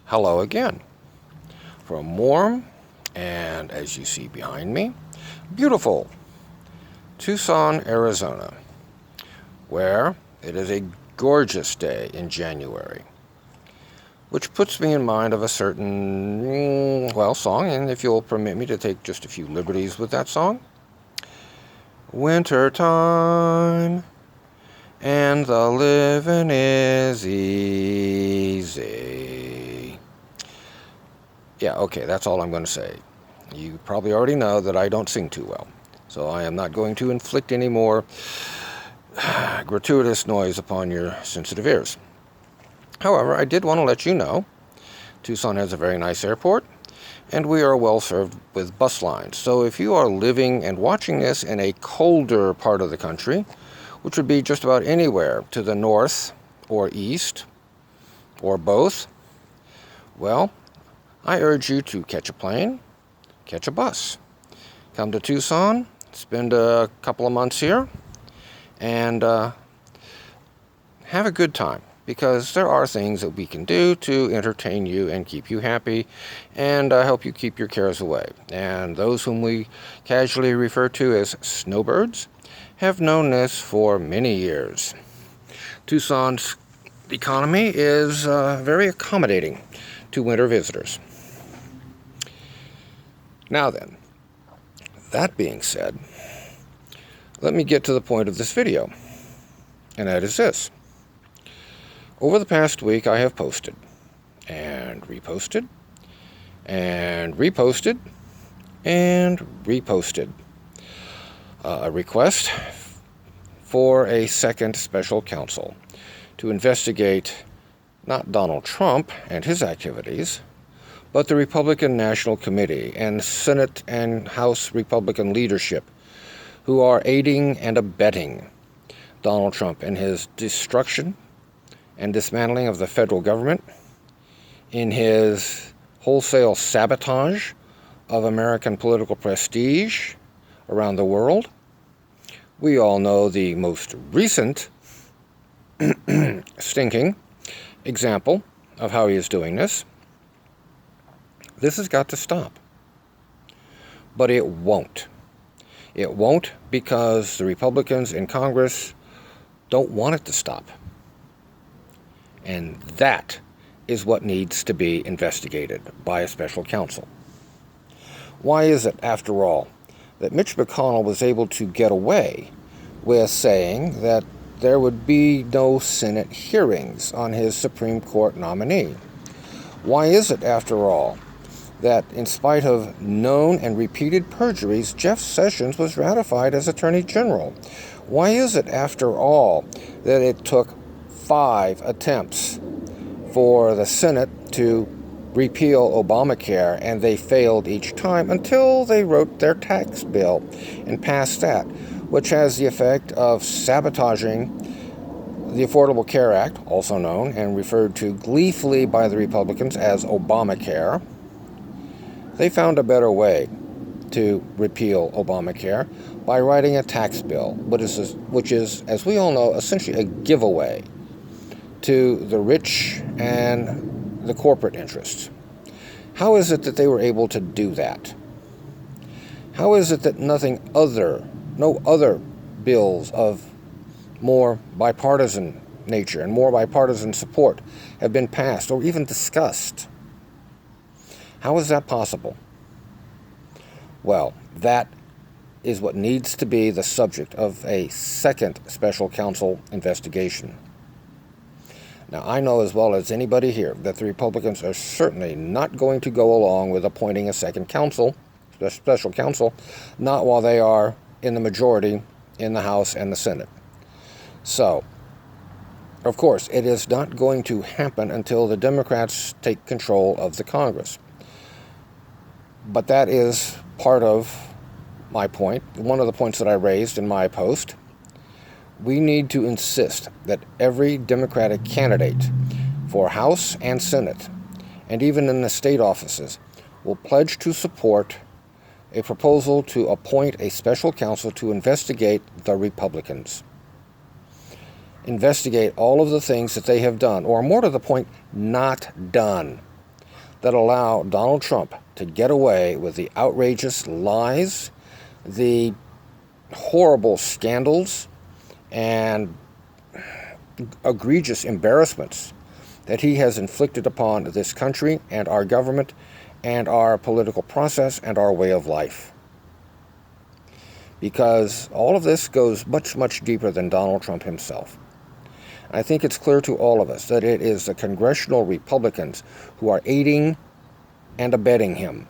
Hello again from warm and, as you see behind me, beautiful Tucson, Arizona, where it is a gorgeous day in January, which puts me in mind of a certain, song, and if you'll permit me to take just a few liberties with that song. Winter time, and the living is easy. Yeah, okay, that's all I'm going to say. You probably already know that I don't sing too well, so I am not going to inflict any more gratuitous noise upon your sensitive ears. However, I did want to let you know Tucson has a very nice airport, and we are well served with bus lines. So if you are living and watching this in a colder part of the country, which would be just about anywhere to the north or east or both, well, I urge you to catch a plane, catch a bus. Come to Tucson, spend a couple of months here, and have a good time, because there are things that we can do to entertain you and keep you happy and help you keep your cares away. And those whom we casually refer to as snowbirds have known this for many years. Tucson's economy is very accommodating to winter visitors. Now then, that being said, let me get to the point of this video, and that is this. Over the past week, I have posted and reposted and reposted and reposted a request for a second special counsel to investigate not Donald Trump and his activities, but the Republican National Committee and Senate and House Republican leadership who are aiding and abetting Donald Trump in his destruction and dismantling of the federal government, in his wholesale sabotage of American political prestige around the world. We all know the most recent stinking example of how he is doing this. This has got to stop. But it won't. It won't because the Republicans in Congress don't want it to stop. And that is what needs to be investigated by a special counsel. Why is it, after all, that Mitch McConnell was able to get away with saying that there would be no Senate hearings on his Supreme Court nominee? Why is it, after all, that in spite of known and repeated perjuries, Jeff Sessions was ratified as Attorney General? Why is it, after all, that it took 5 attempts for the Senate to repeal Obamacare, and they failed each time until they wrote their tax bill and passed that, which has the effect of sabotaging the Affordable Care Act, also known and referred to gleefully by the Republicans as Obamacare? They found a better way to repeal Obamacare by writing a tax bill, which is, as we all know, essentially a giveaway to the rich and the corporate interests. How is it that they were able to do that? How is it that no other bills of more bipartisan nature and more bipartisan support have been passed or even discussed? How is that possible? Well, that is what needs to be the subject of a second special counsel investigation. Now, I know as well as anybody here that the Republicans are certainly not going to go along with appointing a second special counsel, not while they are in the majority in the House and the Senate. So, of course, it is not going to happen until the Democrats take control of the Congress. But that is part of my point, one of the points that I raised in my post. We need to insist that every Democratic candidate for House and Senate, and even in the state offices, will pledge to support a proposal to appoint a special counsel to investigate the Republicans. Investigate all of the things that they have done, or more to the point, not done, that allow Donald Trump to get away with the outrageous lies, the horrible scandals, and egregious embarrassments that he has inflicted upon this country and our government and our political process and our way of life. Because all of this goes much, much deeper than Donald Trump himself. I think it's clear to all of us that it is the congressional Republicans who are aiding and abetting him.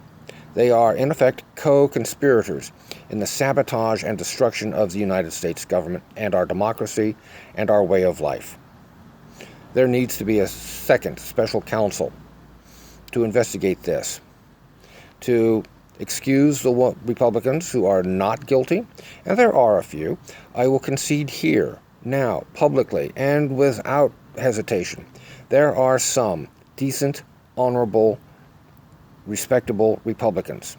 They are, in effect, co-conspirators in the sabotage and destruction of the United States government and our democracy and our way of life. There needs to be a second special counsel to investigate this, to excuse the Republicans who are not guilty, and there are a few. I will concede here, now, publicly, and without hesitation. There are some decent, honorable, respectable Republicans.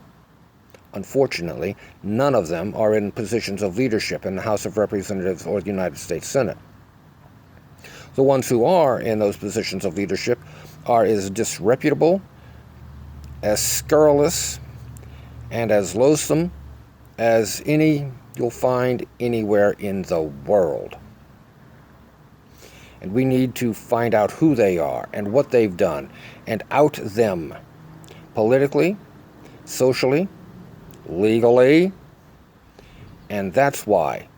Unfortunately, none of them are in positions of leadership in the House of Representatives or the United States Senate. The ones who are in those positions of leadership are as disreputable, as scurrilous, and as loathsome as any you'll find anywhere in the world. And we need to find out who they are and what they've done and out them politically, socially, legally, and that's why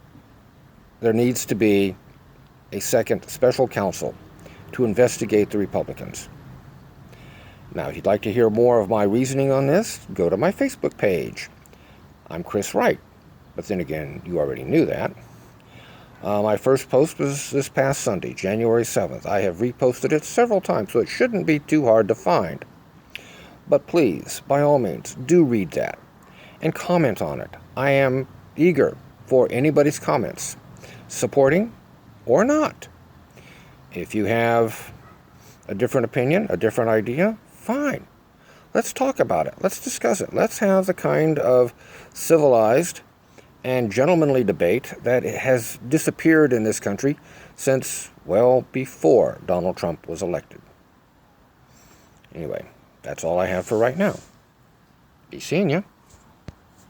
there needs to be a second special counsel to investigate the Republicans. Now, if you'd like to hear more of my reasoning on this, go to my Facebook page. I'm Chris Wright, but then again, you already knew that. My first post was this past Sunday, January 7th. I have reposted it several times, so it shouldn't be too hard to find. But please, by all means, do read that and comment on it. I am eager for anybody's comments, supporting or not. If you have a different opinion, a different idea, fine. Let's talk about it. Let's discuss it. Let's have the kind of civilized and gentlemanly debate that has disappeared in this country since, well, before Donald Trump was elected. Anyway, that's all I have for right now. Be seeing you.